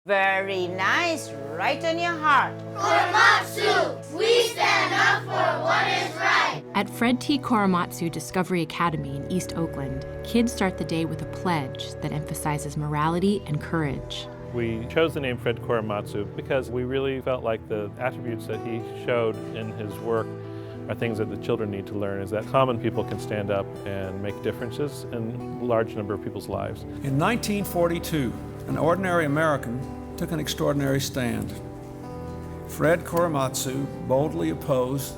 Very nice, right on your heart. Korematsu, we stand up for what is right. At Fred T. Korematsu Discovery Academy in East Oakland, kids start the day with a pledge that emphasizes morality and courage. We chose the name Fred Korematsu because we really felt like the attributes that he showed in his work are things that the children need to learn, is that common people can stand up and make differences in a large number of people's lives. In 1942, an ordinary American took an extraordinary stand. Fred Korematsu boldly opposed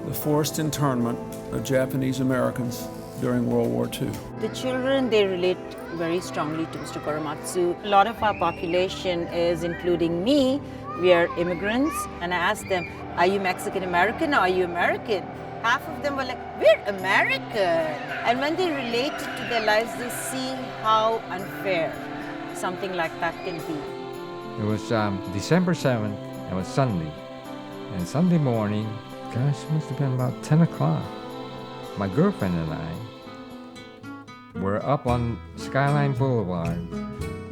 the forced internment of Japanese Americans during World War II. The children, they relate very strongly to Mr. Korematsu. A lot of our population is, including me, we are immigrants, and I asked them, are you Mexican American or are you American? Half of them were like, we're American. And when they relate it to their lives, they see how unfair something like that can be. It was December 7th, it was Sunday. And Sunday morning, gosh, it must have been about 10 o'clock. My girlfriend and I were up on Skyline Boulevard,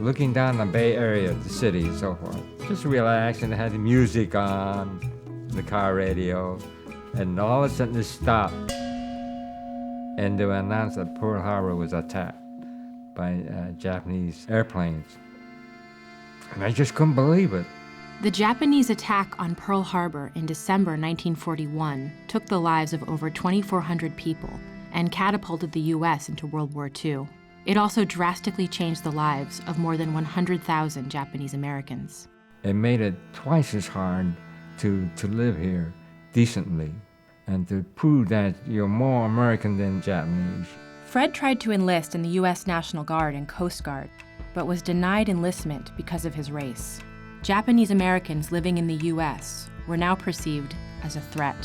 looking down the Bay Area of the city and so forth. Just relaxing, had the music on, the car radio, and all of a sudden it stopped. And they announced that Pearl Harbor was attacked by Japanese airplanes. And I just couldn't believe it. The Japanese attack on Pearl Harbor in December 1941 took the lives of over 2,400 people and catapulted the U.S. into World War II. It also drastically changed the lives of more than 100,000 Japanese Americans. It made it twice as hard to live here decently and to prove that you're more American than Japanese. Fred tried to enlist in the U.S. National Guard and Coast Guard, but was denied enlistment because of his race. Japanese Americans living in the U.S. were now perceived as a threat.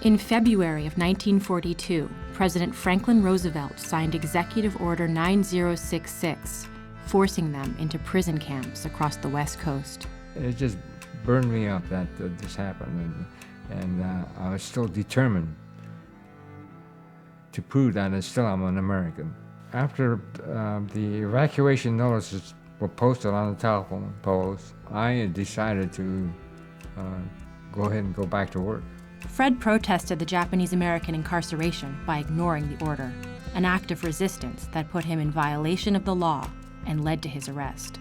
In February of 1942, President Franklin Roosevelt signed Executive Order 9066, forcing them into prison camps across the West Coast. It just burned me up that this happened, and I was still determined to prove that I'm an American. After the evacuation notices were posted on the telephone poles, I decided to go ahead and go back to work. Fred protested the Japanese American incarceration by ignoring the order, an act of resistance that put him in violation of the law and led to his arrest.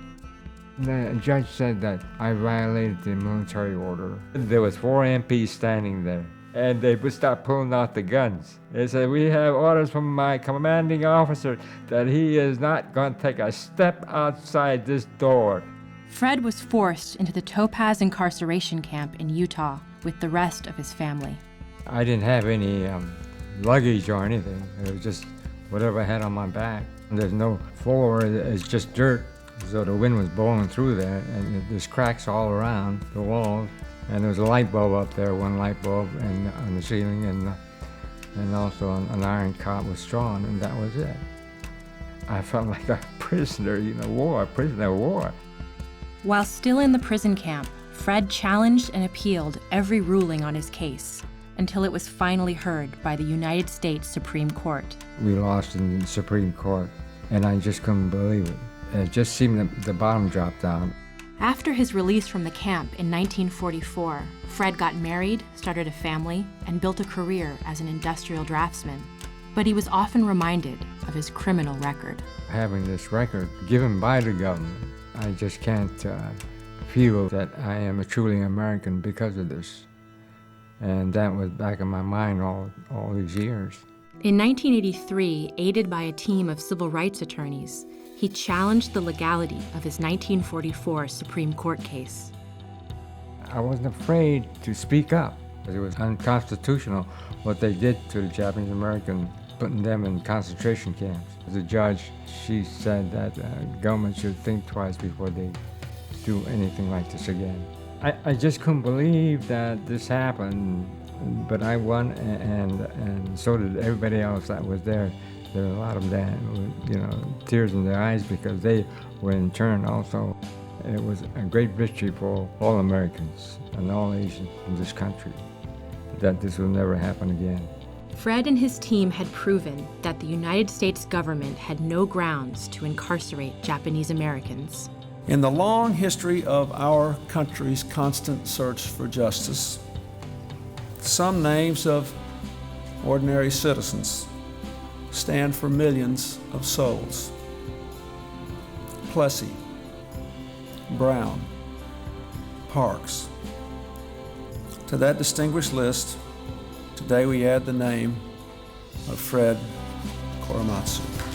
The judge said that I violated the military order. There was 4 MPs standing there, and they would start pulling out the guns. They said, we have orders from my commanding officer that he is not going to take a step outside this door. Fred was forced into the Topaz incarceration camp in Utah with the rest of his family. I didn't have any luggage or anything. It was just whatever I had on my back. There's no floor, it's just dirt. So the wind was blowing through there, and there's cracks all around the walls. And there was a light bulb up there, one light bulb on the ceiling, and also an iron cot with straw, and that was it. I felt like a prisoner, a prisoner of war. While still in the prison camp, Fred challenged and appealed every ruling on his case until it was finally heard by the United States Supreme Court. We lost in the Supreme Court, and I just couldn't believe it. It just seemed that the bottom dropped out. After his release from the camp in 1944, Fred got married, started a family, and built a career as an industrial draftsman. But he was often reminded of his criminal record. Having this record given by the government, I just can't feel that I am a truly American because of this. And that was back in my mind all these years. In 1983, aided by a team of civil rights attorneys, he challenged the legality of his 1944 Supreme Court case. I wasn't afraid to speak up, because it was unconstitutional what they did to the Japanese American, putting them in concentration camps. As a judge, she said that the government should think twice before they do anything like this again. I just couldn't believe that this happened, but I won, and so did everybody else that was there. There were a lot of them with, tears in their eyes because they were interned also. It was a great victory for all Americans and all Asians in this country, that this will never happen again. Fred and his team had proven that the United States government had no grounds to incarcerate Japanese Americans. In the long history of our country's constant search for justice, some names of ordinary citizens stand for millions of souls. Plessy, Brown, Parks. To that distinguished list, today we add the name of Fred Korematsu.